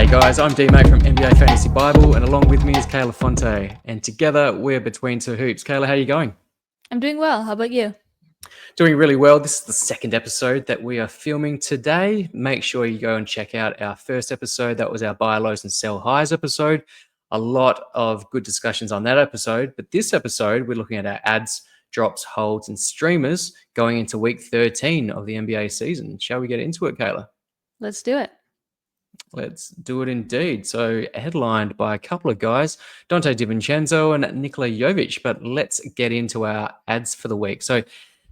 G'day guys, I'm D-Mate from NBA Fantasy Bible, and along with me is Kayla Fonte, and together we're Between Two Hoops. Kayla, how are you going? I'm doing well. How about you? Doing really well. This is the second episode that we are filming today. Make sure you go and check out our first episode. That was our buy lows and sell highs episode. A lot of good discussions on that episode, but this episode we're looking at our ads, drops, holds, and streamers going into week 13 of the NBA season. Shall we get into it, Kayla? Let's do it. Let's do it indeed. So, headlined by a couple of guys, Donte DiVincenzo and Nikola Jovic. But let's get into our ads for the week. So,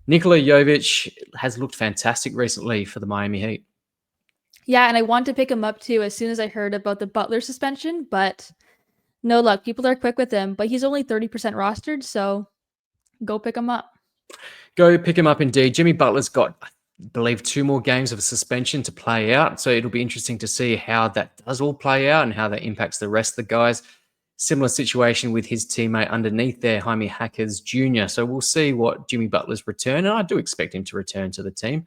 Nikola Jovic has looked fantastic recently for the Miami Heat. Yeah, and I wanted to pick him up too as soon as I heard about the Butler suspension, but no luck. People are quick with him, but he's only 30% rostered, so go pick him up. Go pick him up indeed. Jimmy Butler's got, I believe, 2 more games of a suspension to play out. So it'll be interesting to see how that does all play out and how that impacts the rest of the guys. Similar situation with his teammate underneath there, Jaime Hackers Jr. So we'll see what Jimmy Butler's return, and I do expect him to return to the team,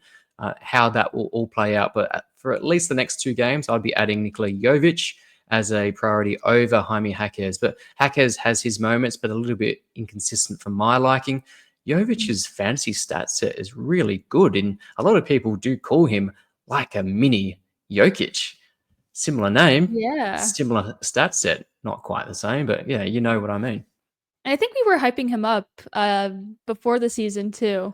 how that will all play out. But for at least the next 2 games, I'd be adding Nikola Jovic as a priority over Jaime Hackers. But Hackers has his moments, but a little bit inconsistent for my liking. Jovic's fantasy stat set is really good, and a lot of people do call him like a mini Jokic. Similar name, similar stat set, not quite the same, but yeah, you know what I mean. And I think we were hyping him up before the season too.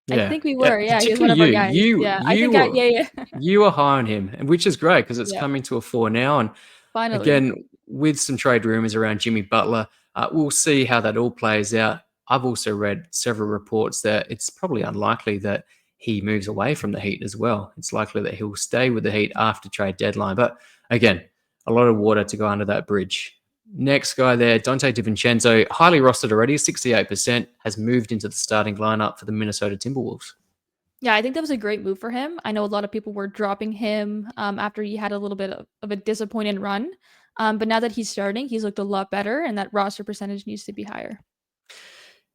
Yeah. I think we were. Yeah, Particularly he was one of our guys. You were high on him, and which is great because it's coming to a 4 now. And finally, again, with some trade rumors around Jimmy Butler, we'll see how that all plays out. I've also read several reports that it's probably unlikely that he moves away from the Heat as well. It's likely that he'll stay with the Heat after trade deadline. But again, a lot of water to go under that bridge. Next guy there, Donte DiVincenzo, highly rostered already, 68%, has moved into the starting lineup for the Minnesota Timberwolves. Yeah, I think that was a great move for him. I know a lot of people were dropping him after he had a little bit of a disappointing run. But now that he's starting, he's looked a lot better, and that roster percentage needs to be higher.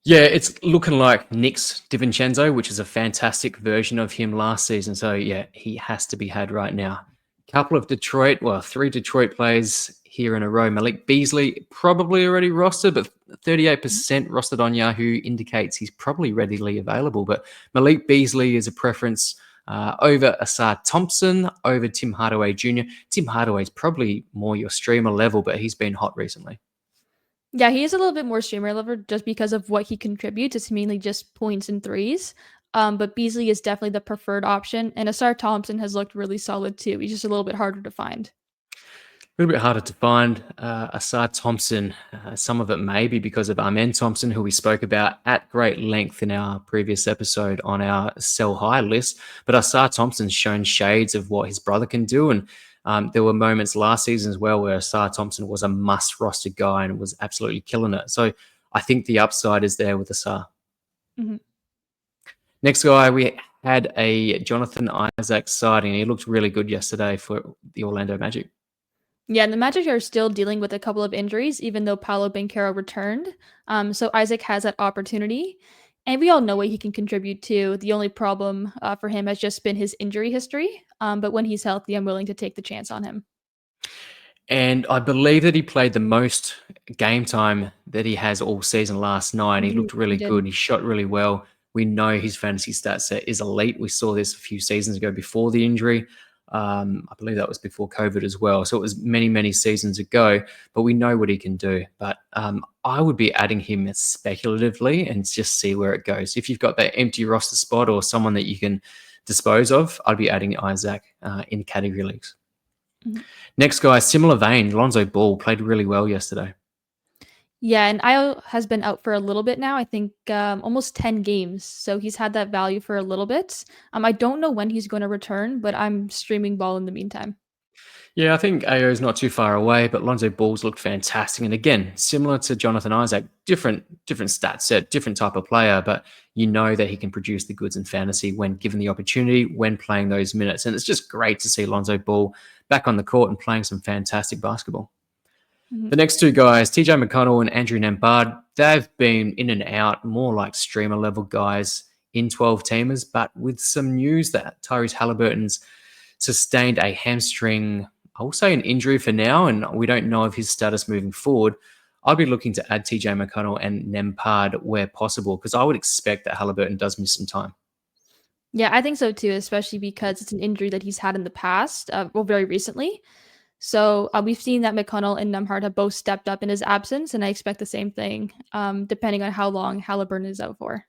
Yeah, it's looking like Nick's DiVincenzo, which is a fantastic version of him last season. So, yeah, he has to be had right now. Couple of 3 Detroit plays here in a row. Malik Beasley, probably already rostered, but 38% rostered on Yahoo indicates he's probably readily available. But Malik Beasley is a preference over Asar Thompson, over Tim Hardaway Jr. Tim Hardaway is probably more your streamer level, but he's been hot recently. Yeah, he is a little bit more streamer level just because of what he contributes. It's mainly just points and threes. But Beasley is definitely the preferred option. And Asar Thompson has looked really solid too. He's just a little bit harder to find. A little bit harder to find. Asar Thompson, some of it may be because of Amen Thompson, who we spoke about at great length in our previous episode on our sell high list. But Asar Thompson's shown shades of what his brother can do. And there were moments last season as well where Asar Thompson was a must roster guy and was absolutely killing it. So I think the upside is there with Asar. Mm-hmm. Next guy, we had a Jonathan Isaac sighting. He looked really good yesterday for the Orlando Magic. Yeah, and the Magic are still dealing with a couple of injuries, even though Paolo Banchero returned. So Isaac has that opportunity. And we all know what he can contribute to. The only problem for him has just been his injury history. But when he's healthy, I'm willing to take the chance on him. And I believe that he played the most game time that he has all season last night. He looked really good. He shot really well. We know his fantasy stat set is elite. We saw this a few seasons ago before the injury. I believe that was before COVID as well. So it was many, many seasons ago, but we know what he can do. But I would be adding him speculatively and just see where it goes. If you've got that empty roster spot or someone that you can dispose of, I'd be adding Isaac in category leagues. Mm-hmm. Next guy, similar vein, Lonzo Ball played really well yesterday. Yeah, and Io has been out for a little bit now. I think almost 10 games. So he's had that value for a little bit. I don't know when he's going to return, but I'm streaming Ball in the meantime. Yeah, I think AO is not too far away, but Lonzo Ball's looked fantastic. And again, similar to Jonathan Isaac, different stat set, different type of player, but you know that he can produce the goods in fantasy when given the opportunity, when playing those minutes. And it's just great to see Lonzo Ball back on the court and playing some fantastic basketball. Mm-hmm. The next 2 guys, TJ McConnell and Andrew Nembhard, they've been in and out, more like streamer level guys in 12-teamers, but with some news that Tyrese Halliburton's sustained a hamstring I will say an injury for now, and we don't know of his status moving forward, I'd be looking to add TJ McConnell and Nempard where possible, because I would expect that Halliburton does miss some time. Yeah, I think so too, especially because it's an injury that he's had in the past, well, very recently. So we've seen that McConnell and Nemhard have both stepped up in his absence, and I expect the same thing, depending on how long Halliburton is out for.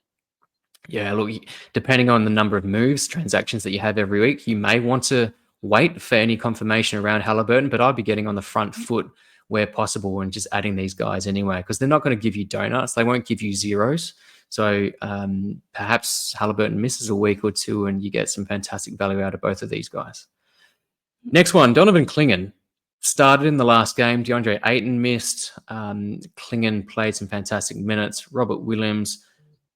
Yeah, look, depending on the number of moves, transactions that you have every week, you may want to wait for any confirmation around Halliburton, but I'd be getting on the front foot where possible and just adding these guys anyway, because they're not going to give you donuts. They won't give you zeros. So perhaps Halliburton misses a week or two and you get some fantastic value out of both of these guys. Next one, Donovan Clingan. Started in the last game. DeAndre Ayton missed. Clingan played some fantastic minutes. Robert Williams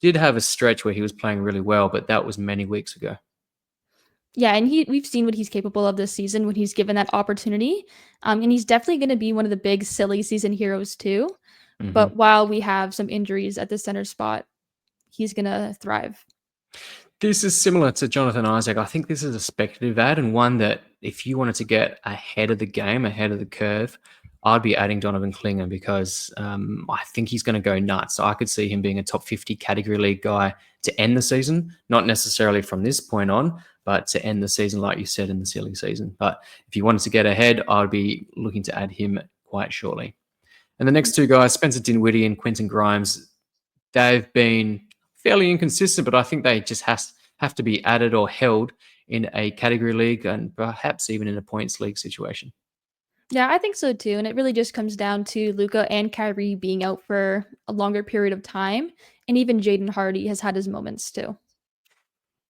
did have a stretch where he was playing really well, but that was many weeks ago. Yeah, and we've seen what he's capable of this season when he's given that opportunity. And he's definitely going to be one of the big silly season heroes too. Mm-hmm. But while we have some injuries at the center spot, he's going to thrive. This is similar to Jonathan Isaac. I think this is a speculative ad, and one that if you wanted to get ahead of the game, ahead of the curve, I'd be adding Donovan Clingan because I think he's going to go nuts. I could see him being a top 50 category league guy to end the season, not necessarily from this point on, but to end the season, like you said, in the silly season. But if you wanted to get ahead, I'd be looking to add him quite shortly. And the next two guys, Spencer Dinwiddie and Quentin Grimes, they've been fairly inconsistent, but I think they just have to be added or held in a category league and perhaps even in a points league situation. Yeah, I think so too. And it really just comes down to Luka and Kyrie being out for a longer period of time. And even Jaden Hardy has had his moments too.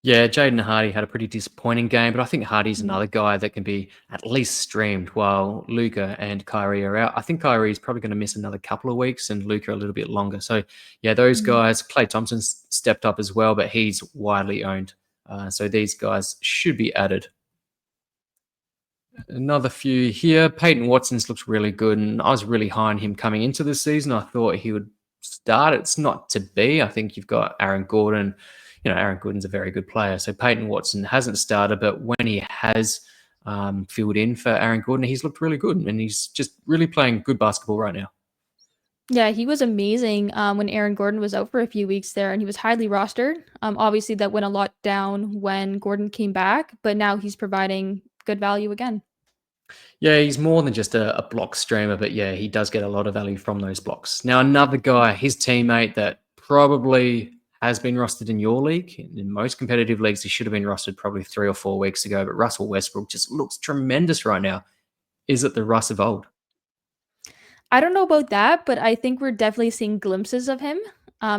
Yeah, Jaden Hardy had a pretty disappointing game, but I think Hardy's Mhm. another guy that can be at least streamed while Luka and Kyrie are out. I think Kyrie's probably going to miss another couple of weeks and Luka a little bit longer. So, yeah, those Mhm. guys, Klay Thompson's stepped up as well, but he's widely owned. So these guys should be added. Another few here. Peyton Watson's looks really good, and I was really high on him coming into the season. I thought he would start. It's not to be. I think you've got Aaron Gordon. Aaron Gordon's a very good player. So Peyton Watson hasn't started, but when he has filled in for Aaron Gordon, he's looked really good, and he's just really playing good basketball right now. Yeah, he was amazing when Aaron Gordon was out for a few weeks there, and he was highly rostered. Obviously, that went a lot down when Gordon came back, but now he's providing good value again. Yeah, he's more than just a block streamer, but yeah, he does get a lot of value from those blocks. Now, another guy, his teammate that probably has been rostered in your league. In most competitive leagues, he should have been rostered probably 3 or 4 weeks ago, but Russell Westbrook just looks tremendous right now. Is it the Russ of old? I don't know about that, but I think we're definitely seeing glimpses of him.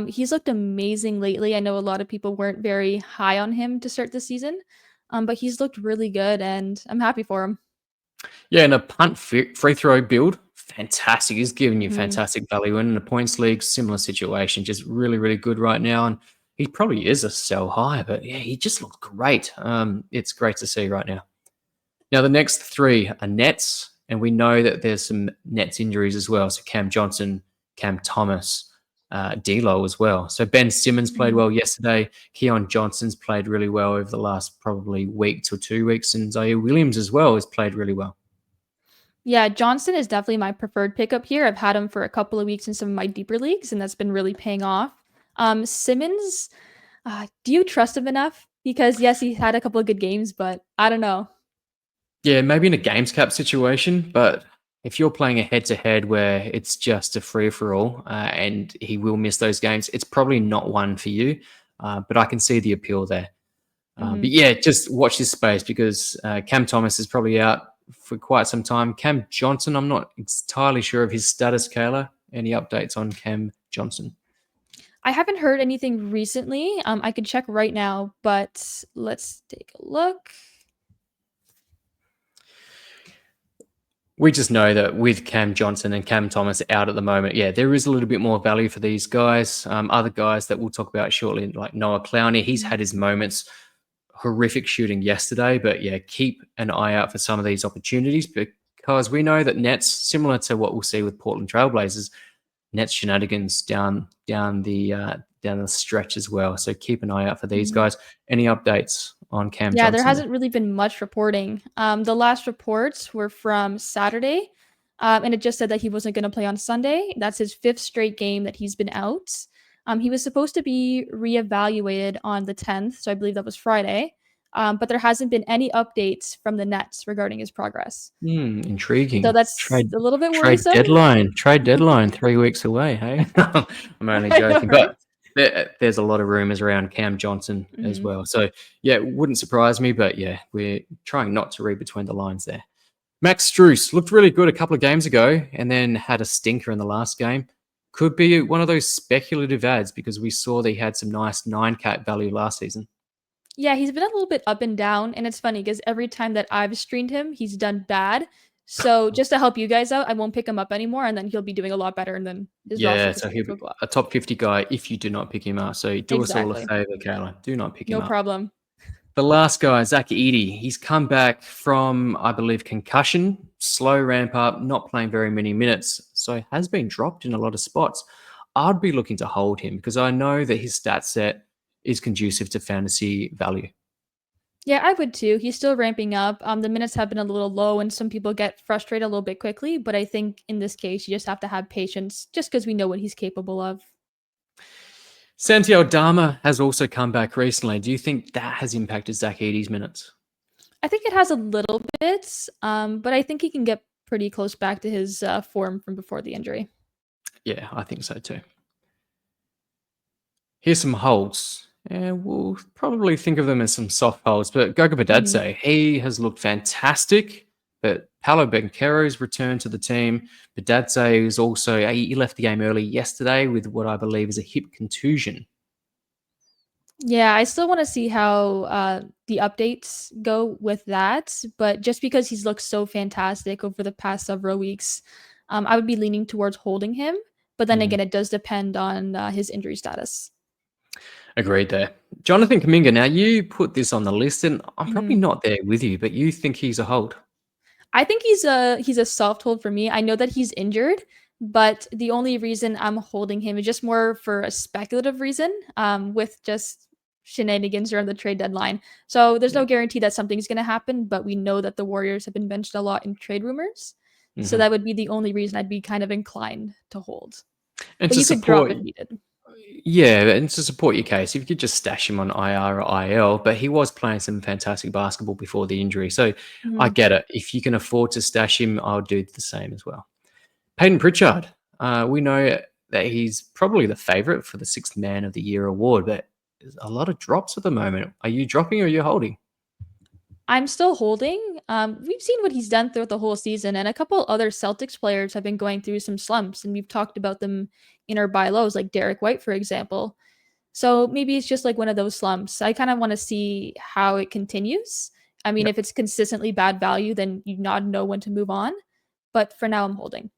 He's looked amazing lately. I know a lot of people weren't very high on him to start the season, but he's looked really good, and I'm happy for him. Yeah, in a punt free throw build, fantastic. He's giving you Mhm. fantastic value. And in a points league, similar situation, just really, really good right now. And he probably is a sell high, but yeah, he just looks great. It's great to see right now. Now, the next three are Nets, and we know that there's some Nets injuries as well. So Cam Johnson, Cam Thomas, D'Lo as well. So Ben Simmons played Mhm. well yesterday. Keon Johnson's played really well over the last probably week to 2 weeks, and Zaire Williams as well has played really well. Yeah, Johnson is definitely my preferred pickup here. I've had him for a couple of weeks in some of my deeper leagues, and that's been really paying off. Simmons, do you trust him enough? Because yes, he had a couple of good games, but I don't know. Yeah, maybe in a games cap situation, but if you're playing a head to head where it's just a free for all and he will miss those games, it's probably not one for you. But I can see the appeal there. But Mhm. yeah, just watch this space because Cam Thomas is probably out for quite some time. Cam Johnson, I'm not entirely sure of his status, Kayla. Any updates on Cam Johnson? I haven't heard anything recently. I could check right now, but let's take a look. We just know that with Cam Johnson and Cam Thomas out at the moment, yeah, there is a little bit more value for these guys. Other guys that we'll talk about shortly, like Noah Clowney, he's Mhm. had his moments. Horrific shooting yesterday, but yeah, keep an eye out for some of these opportunities because we know that Nets, similar to what we'll see with Portland Trailblazers, Nets shenanigans down the stretch as well. So keep an eye out for these Mhm. guys. Any updates on Cam Yeah, there Johnson there? hasn't really been much reporting. The last reports were from Saturday, and it just said that he wasn't going to play on Sunday. That's his fifth straight game that he's been out. He was supposed to be reevaluated on the 10th, so I believe that was Friday. But there hasn't been any updates from the Nets regarding his progress. So Intriguing. that's a little bit Trade worrisome. deadline. Trade deadline 3 weeks away, hey? I'm only I know, joking, right? but there's a lot of rumors around Cam Johnson as Mhm. well. So, yeah, it wouldn't surprise me, but yeah, we're trying not to read between the lines there. Max Strus looked really good a couple of games ago and then had a stinker in the last game. Could be one of those speculative ads because we saw that he had some nice 9 cat value last season. Yeah, he's been a little bit up and down, and it's funny because every time that I've streamed him, he's done bad. So just to help you guys out, I won't pick him up anymore, and then he'll be doing a lot better, and then his roster Yeah, so he'll percentage be will go up. a top 50 guy if you do not pick him up. So do us all a Exactly. favor, Kayla. Do not pick him No up. problem. The last guy, Zach Edey, he's come back from, I believe, concussion, slow ramp up, not playing very many minutes. So has been dropped in a lot of spots. I'd be looking to hold him because I know that his stat set is conducive to fantasy value. Yeah, I would too. He's still ramping up. The minutes have been a little low, and some people get frustrated a little bit quickly. But I think in this case, you just have to have patience, just because we know what he's capable of. Santi Aldama has also come back recently. Do you think that has impacted Zach Edey's minutes? I think it has a little bit, but I think he can get pretty close back to his form from before the injury. Yeah, I think so too. Here's some holds. And we'll probably think of them as some soft holds, but Goga Mhm. Badadze, he has looked fantastic. But Paolo Banchero's returned to the team. Badadze is also, he left the game early yesterday with what I believe is a hip contusion. Yeah, I still want to see how the updates go with that. But just because he's looked so fantastic over the past several weeks, I would be leaning towards holding him. But then Mm, again, it does depend on his injury status. agreed there. Jonathan Kaminga, now you put this on the list, and I'm probably Mhm. not there with you, but you think he's a hold. I think he's a soft hold for me. I know that he's injured, but the only reason I'm holding him is just more for a speculative reason, with just shenanigans around the trade deadline. So there's Yeah. no guarantee that something's going to happen, but we know that the Warriors have been mentioned a lot in trade rumors. So Mhm. that would be the only reason I'd be kind of inclined to hold. And But to you could drop support, if needed. yeah, and to support your case, if you could just stash him on IR or IL, but he was playing some fantastic basketball before the injury. So I Mhm. get it. If you can afford to stash him, I'll do the same as well. Peyton Pritchard, we know that he's probably the favorite for the Sixth Man of the Year award, but there's a lot of drops at the moment. Are you dropping or are you holding? I'm still holding. We've seen what he's done throughout the whole season, and a couple other Celtics players have been going through some slumps, and we've talked about them in our buy lows, like Derek White, for example. So maybe it's just like one of those slumps. I kind of want to see how it continues. I mean, Yep. if it's consistently bad value, then you not know when to move on. But for now, I'm holding.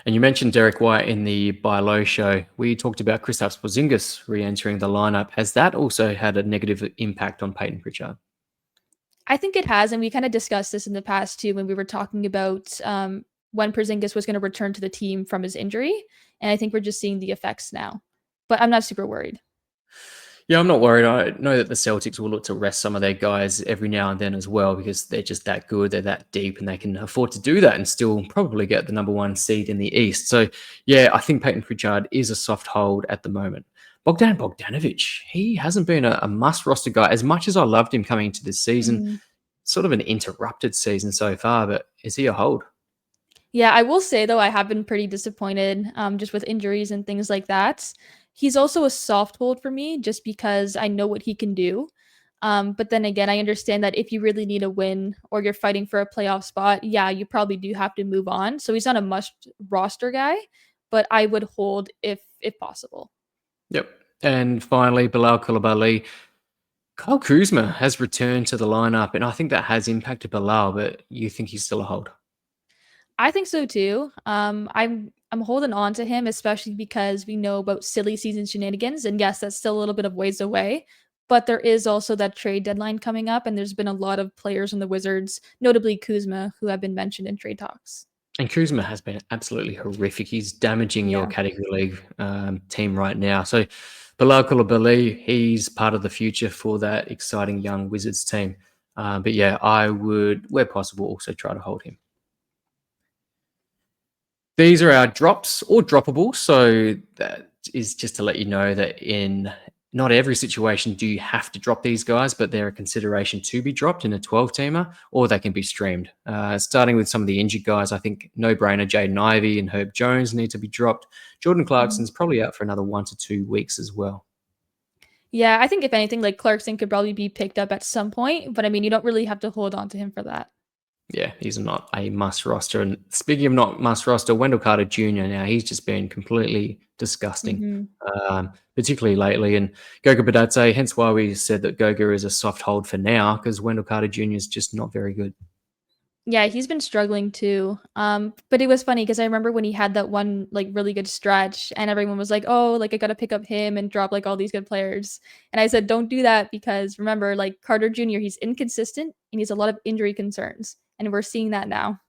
And you mentioned Derek White in the Buy Low show. We talked about Kristaps Porzingis re-entering the lineup. Has that also had a negative impact on Peyton Pritchard? I think it has, and we kind of discussed this in the past too when we were talking about when Porzingis was going to return to the team from his injury, and I think we're just seeing the effects now. But I'm not super worried. Yeah, I'm not worried. I know that the Celtics will look to rest some of their guys every now and then as well because they're just that good, they're that deep, and they can afford to do that and still probably get the number one seed in the East. So, yeah, I think Peyton Pritchard is a soft hold at the moment. Bogdan Bogdanovic, he hasn't been a must roster guy as much as I loved him coming into this season. Mhm. Sort of an interrupted season so far, but is he a hold? Yeah, I will say though, I have been pretty disappointed, just with injuries and things like that. He's also a soft hold for me, just because I know what he can do. But then again, I understand that if you really need a win or you're fighting for a playoff spot, yeah, you probably do have to move on. So he's not a must roster guy, but I would hold if possible. Yep. And finally, Bilal Coulibaly. Kyle Kuzma has returned to the lineup, and I think that has impacted Bilal, but you think he's still a hold? I think so too. I'm holding on to him, especially because we know about silly season shenanigans, and yes, that's still a little bit of ways away. But there is also that trade deadline coming up, and there's been a lot of players in the Wizards, notably Kuzma, who have been mentioned in trade talks. And Kuzma has been absolutely horrific. He's damaging your Yeah. category league team right now. So Bilal Coulibaly, he's part of the future for that exciting young Wizards team. But yeah, I would, where possible, also try to hold him. These are our drops or droppables. So that is just to let you know that in not every situation do you have to drop these guys, but they're a consideration to be dropped in a 12-teamer, or they can be streamed. Starting with some of the injured guys, I think no-brainer Jaden Ivey and Herb Jones need to be dropped. Jordan Clarkson's probably out for another 1 to 2 weeks as well. Yeah, I think if anything, like Clarkson could probably be picked up at some point, but I mean, you don't really have to hold on to him for that. Yeah, he's not a must roster. And speaking of not must roster, Wendell Carter Jr. now, he's just been completely disgusting, Hmm. particularly lately. And Goga Badatse, hence why we said that Goga is a soft hold for now, because Wendell Carter Jr. is just not very good. Yeah, he's been struggling too. But it was funny because I remember when he had that one like really good stretch, and everyone was like, "Oh, like I gotta pick up him and drop like all these good players." And I said, "Don't do that because remember, like Carter Jr., he's inconsistent and he's a lot of injury concerns, and we're seeing that now."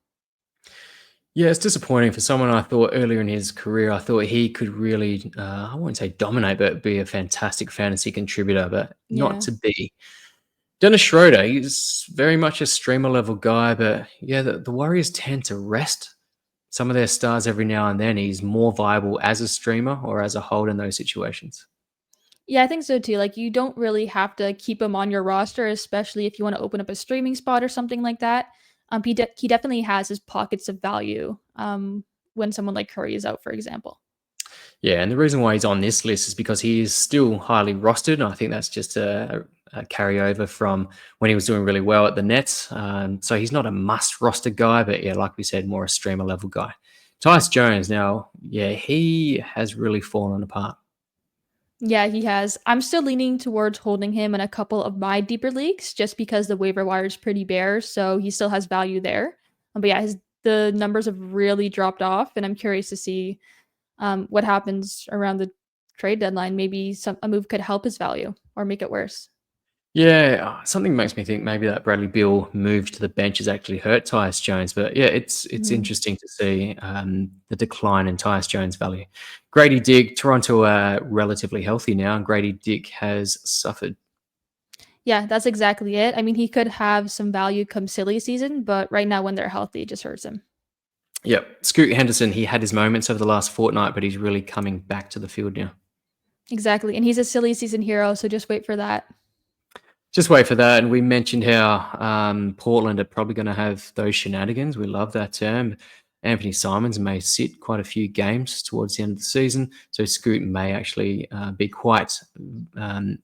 Yeah, it's disappointing for someone I thought earlier in his career, I thought he could really, I won't say dominate, but be a fantastic fantasy contributor, but not Yeah. to be. Dennis Schroeder, he's very much a streamer level guy, but yeah, the Warriors tend to rest some of their stars every now and then. He's more viable as a streamer or as a hold in those situations. Yeah, I think so too. Like you don't really have to keep him on your roster, especially if you want to open up a streaming spot or something like that. He definitely has his pockets of value. When someone like Curry is out, for example. Yeah, and the reason why he's on this list is because he is still highly rostered. And I think that's just a carryover from when he was doing really well at the Nets. So he's not a must roster guy, but yeah, like we said, more a streamer level guy. Tyus Jones, now, yeah, he has really fallen apart. Yeah, he has. I'm still leaning towards holding him in a couple of my deeper leagues just because the waiver wire is pretty bare, so he still has value there. But yeah, the numbers have really dropped off, and I'm curious to see what happens around the trade deadline. Maybe a move could help his value or make it worse. Yeah, something makes me think maybe that Bradley Beal move to the bench has actually hurt Tyus Jones. But yeah, it's Mhm. interesting to see the decline in Tyus Jones' value. Grady Dick, Toronto are relatively healthy now, and Grady Dick has suffered. Yeah, that's exactly it. I mean, he could have some value come silly season, but right now when they're healthy, it just hurts him. Yep, Scoot Henderson, he had his moments over the last fortnight, but he's really coming back to the field now. Exactly. And he's a silly season hero, so just wait for that. Just wait for that. And we mentioned how Portland are probably going to have those shenanigans. We love that term. Anthony Simons may sit quite a few games towards the end of the season. So Scoot may actually be quite um,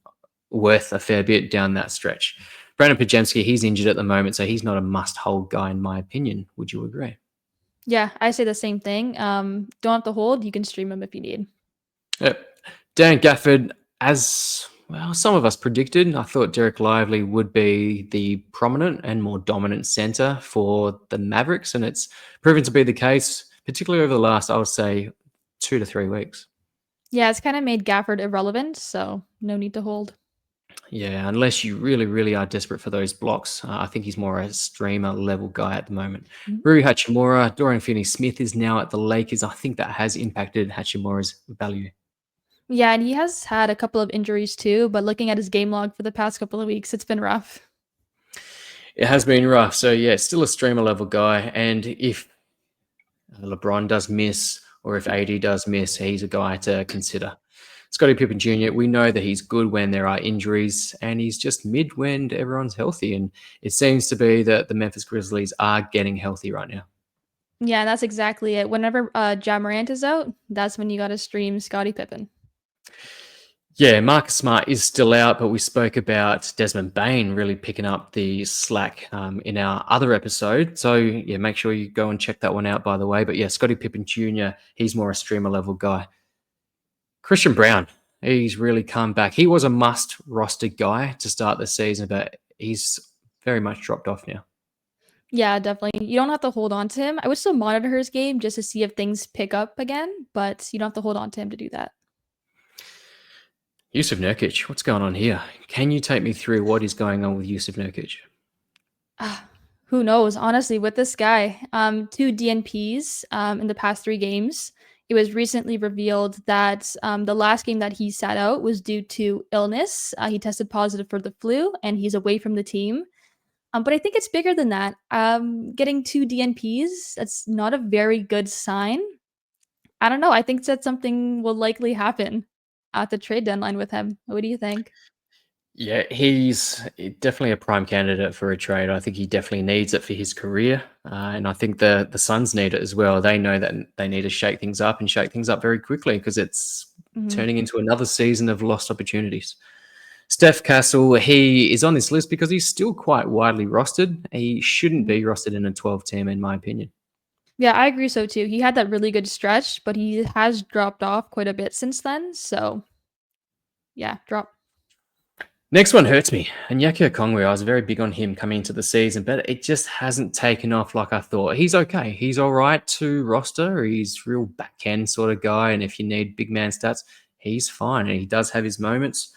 worth a fair bit down that stretch. Brandon Pajemski, he's injured at the moment, so he's not a must-hold guy in my opinion. Would you agree? Yeah, I say the same thing. Don't have to hold. You can stream him if you need. Yep. Dan Gafford, as well, some of us predicted, I thought Derek Lively would be the prominent and more dominant center for the Mavericks, and it's proven to be the case, particularly over the last, I would say, 2 to 3 weeks. Yeah, it's kind of made Gafford irrelevant, so no need to hold. Yeah, unless you really, really are desperate for those blocks. I think he's more a streamer level guy at the moment. Mhm. Rui Hachimura, Dorian Finney-Smith is now at the Lakers. I think that has impacted Hachimura's value. Yeah, and he has had a couple of injuries too, but looking at his game log for the past couple of weeks, it's been rough. It has been rough. So yeah, still a streamer level guy. And if LeBron does miss, or if AD does miss, he's a guy to consider. Scottie Pippen Jr., we know that he's good when there are injuries, and he's just mid when everyone's healthy. And it seems to be that the Memphis Grizzlies are getting healthy right now. Yeah, that's exactly it. Whenever Ja Morant is out, that's when you got to stream Scottie Pippen. Yeah, Marcus Smart is still out, but we spoke about Desmond Bain really picking up the slack in our other episode. So, yeah, make sure you go and check that one out, by the way. But yeah, Scottie Pippen Jr., he's more a streamer level guy. Christian Brown, he's really come back. He was a must roster guy to start the season, but he's very much dropped off now. Yeah, definitely. You don't have to hold on to him. I would still monitor his game just to see if things pick up again, but you don't have to hold on to him to do that. Yusuf Nurkic, what's going on here? Can you take me through what is going on with Yusuf Nurkic? Ah, who knows? Honestly, with this guy, 2 DNPs in the past 3 games. it was recently revealed that the last game that he sat out was due to illness. He tested positive for the flu and he's away from the team. But I think it's bigger than that. Getting two DNPs, that's not a very good sign. I don't know. I think that something will likely happen at the trade deadline with him. What do you think? Yeah, he's definitely a prime candidate for a trade. I think he definitely needs it for his career, and I think the Suns need it as well. They know that they need to shake things up and shake things up very quickly because it's Mhm. turning into another season of lost opportunities. Steph Castle, he is on this list because he's still quite widely rostered. He shouldn't Mhm. be rostered in a 12 team, in my opinion. Yeah, I agree so too. He had that really good stretch, but he has dropped off quite a bit since then. So yeah, drop. Next one hurts me. And Kongwe, I was very big on him coming into the season, but it just hasn't taken off like I thought. He's okay. He's all right to roster. He's real back end sort of guy. And if you need big man stats, he's fine. And he does have his moments.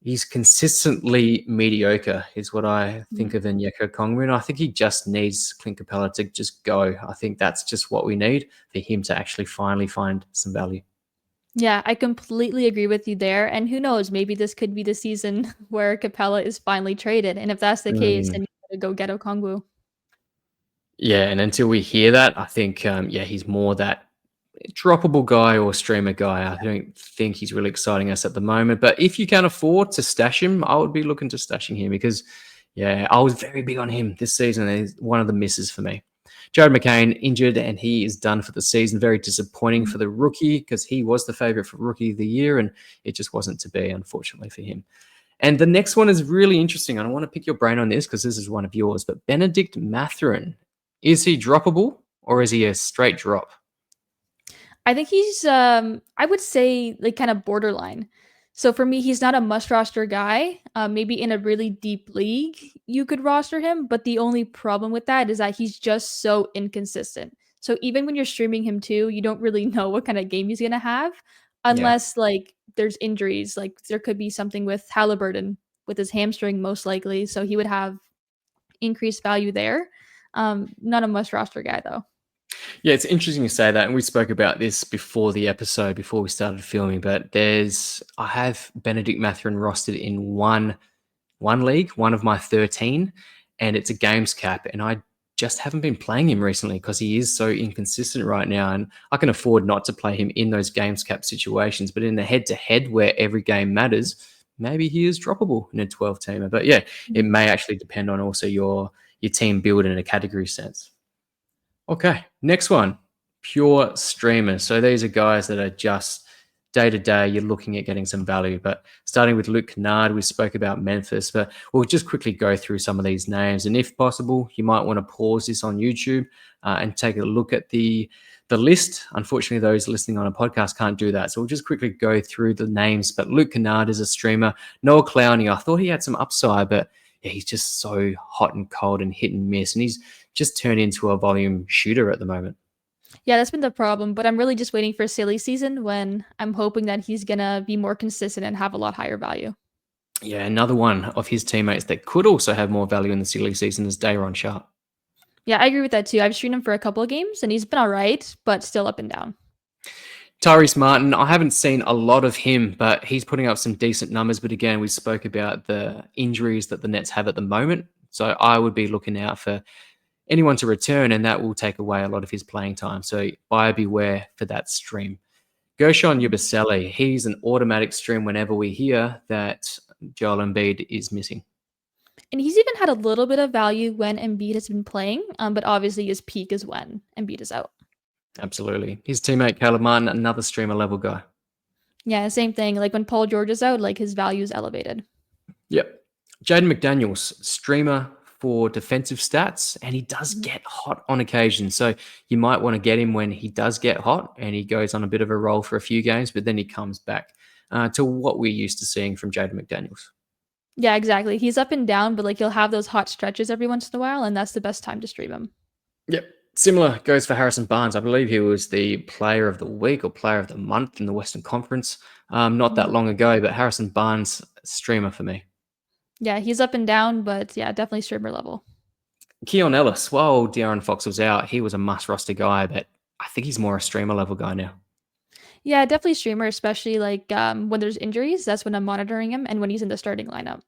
He's consistently mediocre, is what I think Mhm. of in Kongwe. And I think he just needs Clint Capella to just go. I think that's just what we need for him to actually finally find some value. Yeah, I completely agree with you there. And who knows, maybe this could be the season where Capella is finally traded. And if that's the case, Mm. then you gotta go get Okongwu. Yeah, and until we hear that, I think yeah, he's more that droppable guy or streamer guy. I don't think he's really exciting us at the moment. But if you can afford to stash him, I would be looking to stashing him because yeah, I was very big on him this season. He's one of the misses for me. Jared McCain injured and he is done for the season. Very disappointing Mhm. for the rookie because he was the favorite for rookie of the year and it just wasn't to be, unfortunately, for him. And the next one is really interesting. I want to pick your brain on this because this is one of yours. But Benedict Mathurin, is he droppable or is he a straight drop? I think he's I would say like kind of borderline. So for me, he's not a must roster guy. Maybe in a really deep league, you could roster him, but the only problem with that is that he's just so inconsistent. So even when you're streaming him too, you don't really know what kind of game he's gonna have, Yeah. unless like there's injuries. Like there could be something with Halliburton with his hamstring, most likely. So he would have increased value there. Not a must roster guy though. Yeah, it's interesting you say that. And we spoke about this before the episode, before we started filming. But I have Benedict Mathurin rostered in one league, one of my 13, and it's a games cap. And I just haven't been playing him recently because he is so inconsistent right now. And I can afford not to play him in those games cap situations. But in the head to head where every game matters, maybe he is droppable in a 12 teamer. But yeah, it may actually depend on also your team build in a category sense. Okay, next one, pure streamers. So these are guys that are just day to day. You're looking at getting some value. But starting with Luke Kennard, we spoke about Memphis, but we'll just quickly go through some of these names. And if possible, you might want to pause this on YouTube and take a look at the list. Unfortunately, those listening on a podcast can't do that. So we'll just quickly go through the names. But Luke Kennard is a streamer. Noah Clowney, I thought he had some upside, but yeah, he's just so hot and cold and hit and miss. And he's just turned into a volume shooter at the moment. Yeah, that's been the problem, but I'm really just waiting for silly season when I'm hoping that he's gonna be more consistent and have a lot higher value. Yeah, another one of his teammates that could also have more value in the silly season is Dayron Sharp. Yeah, I agree with that too. I've streamed him for a couple of games and he's been all right, but still up and down. Tyrese Martin, I haven't seen a lot of him, but he's putting up some decent numbers. But again, we spoke about the injuries that the Nets have at the moment. So I would be looking out for anyone to return, and that will take away a lot of his playing time. So buyer beware for that stream. Gershon Mhm. Yabusele, he's an automatic stream whenever we hear that Joel Embiid is missing. And he's even had a little bit of value when Embiid has been playing, but obviously his peak is when Embiid is out. Absolutely. His teammate Caleb Martin, another streamer level guy. Yeah, same thing. Like when Paul George is out, like his value is elevated. Yep. Jaden McDaniels, streamer for defensive stats, and he does Mhm. get hot on occasion. So you might want to get him when he does get hot and he goes on a bit of a roll for a few games, but then he comes back to what we're used to seeing from Jaden McDaniels. Yeah, exactly. He's up and down, but like he'll have those hot stretches every once in a while, and that's the best time to stream him. Yep. Similar goes for Harrison Barnes. I believe he was the player of the week or player of the month in the Western Conference not that Mhm. long ago, but Harrison Barnes, streamer for me. Yeah, he's up and down, but yeah, definitely streamer level. Keon Ellis, while De'Aaron Fox was out, he was a must roster guy, but I think he's more a streamer level guy now. Yeah, definitely streamer, especially like when there's injuries. That's when I'm monitoring him, and when he's in the starting lineup.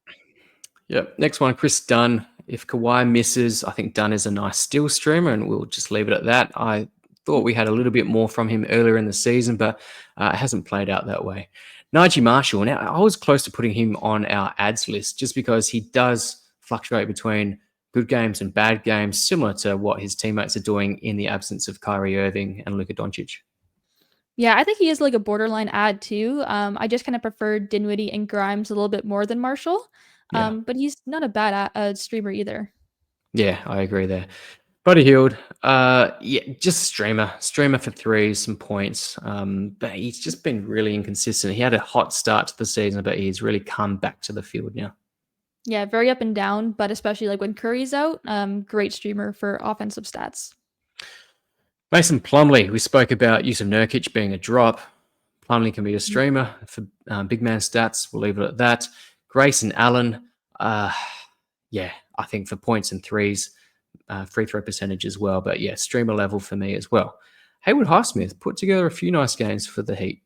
Yep. Next one, Chris Dunn. If Kawhi misses, I think Dunn is a nice still streamer, and we'll just leave it at that. I thought we had a little bit more from him earlier in the season, but it hasn't played out that way. Najee Marshall. Now, I was close to putting him on our ads list just because he does fluctuate between good games and bad games, similar to what his teammates are doing in the absence of Kyrie Irving and Luka Doncic. Yeah, I think he is like a borderline ad too. I just kind of prefer Dinwiddie and Grimes a little bit more than Marshall. Yeah. But he's not a bad streamer either. Yeah, I agree there. Buddy Hield, yeah, just streamer for threes, some points. But he's just been really inconsistent. He had a hot start to the season, but he's really come back to the field now. Yeah, very up and down, but especially like when Curry's out, great streamer for offensive stats. Mason Plumlee, we spoke about Yusuf Nurkic being a drop. Plumlee can be a streamer for big man stats. We'll leave it at that. Grayson Allen, yeah, I think for points and threes, free throw percentage as well. But yeah, streamer level for me as well. Haywood Highsmith put together a few nice games for the Heat.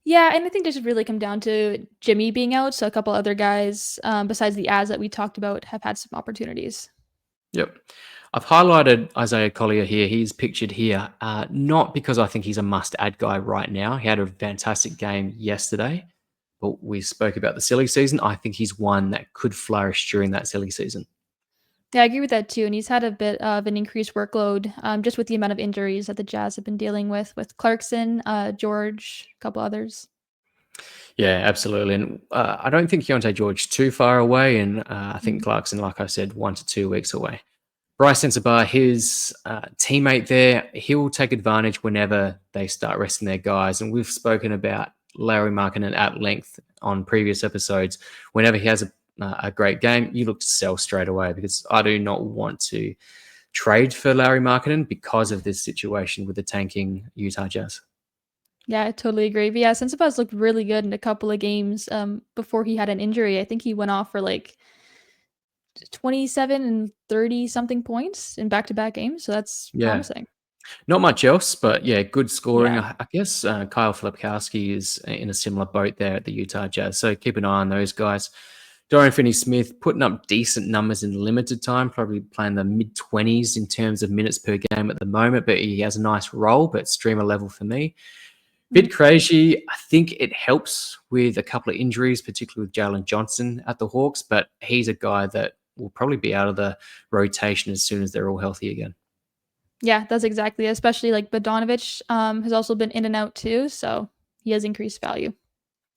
Yeah, and I think this really come down to Jimmy being out. So a couple other guys, besides the ads that we talked about, have had some opportunities. Yep. I've highlighted Isaiah Collier here. He's pictured here, not because I think he's a must-add guy right now. He had a fantastic game yesterday, but we spoke about the silly season. I think he's one that could flourish during that silly season. Yeah, I agree with that too. And he's had a bit of an increased workload, just with the amount of injuries that the Jazz have been dealing with Clarkson, George, a couple others. Yeah, absolutely. And I don't think Keontae George too far away, and I think Clarkson, like I said, 1 to 2 weeks away. Bryce Sensabaugh, his teammate there, he will take advantage whenever they start resting their guys. And we've spoken about Larry Markkinen at length on previous episodes. Whenever he has a great game, you look to sell straight away because I do not want to trade for Larry Markkinen because of this situation with the tanking Utah Jazz. Yeah, I totally agree. But yeah, Sensabaugh looked really good in a couple of games before he had an injury. I think he went off for like 27 and 30 something points in back-to-back games. So that's Yeah. promising. Not much else, but yeah, good scoring. Yeah. I guess Kyle Filipkowski is in a similar boat there at the Utah Jazz. So keep an eye on those guys. Dorian Finney-Smith putting up decent numbers in limited time, probably playing the mid-20s in terms of minutes per game at the moment, but he has a nice role, but streamer level for me. Bit crazy. I think it helps with a couple of injuries, particularly with Jalen Johnson at the Hawks, but he's a guy that will probably be out of the rotation as soon as they're all healthy again. Yeah, that's exactly it. Especially like Bogdanovic has also been in and out too. So he has increased value.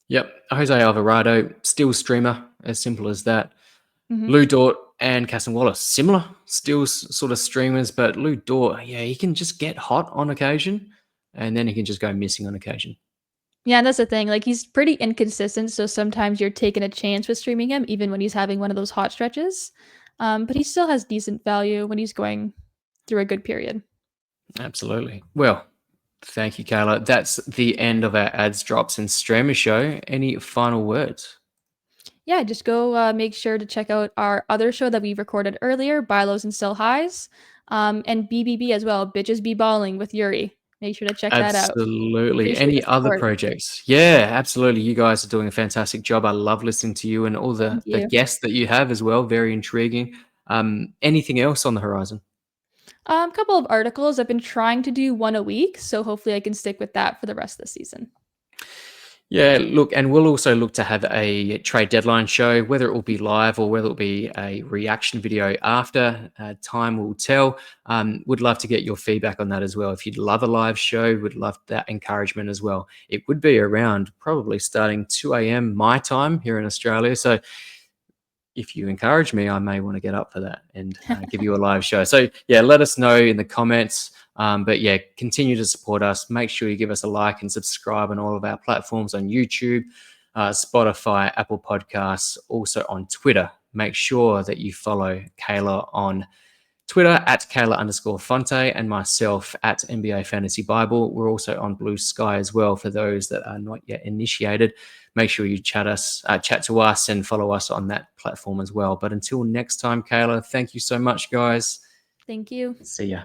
Yep. Jose Alvarado, still streamer, as simple as that. Mhm. Lou Dort and Casson Wallace, similar, still sort of streamers, but Lou Dort, yeah, he can just get hot on occasion and then he can just go missing on occasion. Yeah, and that's the thing. Like he's pretty inconsistent, so sometimes you're taking a chance with streaming him, even when he's having one of those hot stretches. But he still has decent value when he's going through a good period. Absolutely. Well, thank you, Kayla. That's the end of our ads, drops, and streamer show. Any final words? Yeah, just go make sure to check out our other show that we recorded earlier, Buy Lows and Sell Highs, and BBB as well, Bitches Be Balling with Yuri. Make sure to check that out. Absolutely. Appreciate the Any other support. projects? Yeah, absolutely. You guys are doing a fantastic job. I love listening to you and all Thank the you. guests that you have as well. Very intriguing. Anything else on the horizon? Couple of articles. I've been trying to do one a week, so hopefully I can stick with that for the rest of the season. Yeah, look, and we'll also look to have a trade deadline show, whether it will be live or whether it will be a reaction video after. Time will tell. Would love to get your feedback on that as well. If you'd love a live show, would love that encouragement as well. It would be around probably starting 2 a.m. my time here in Australia. So if you encourage me, I may want to get up for that and give you a live show. So yeah, let us know in the comments. But yeah, continue to support us. Make sure you give us a like and subscribe on all of our platforms on YouTube, Spotify, Apple Podcasts, also on Twitter. Make sure that you follow Kayla on Twitter at Kayla_Fonte and myself at NBA Fantasy Bible. We're also on Blue Sky as well for those that are not yet initiated. Make sure you chat to us and follow us on that platform as well. But until next time, Kayla, thank you so much, guys. Thank you. See ya.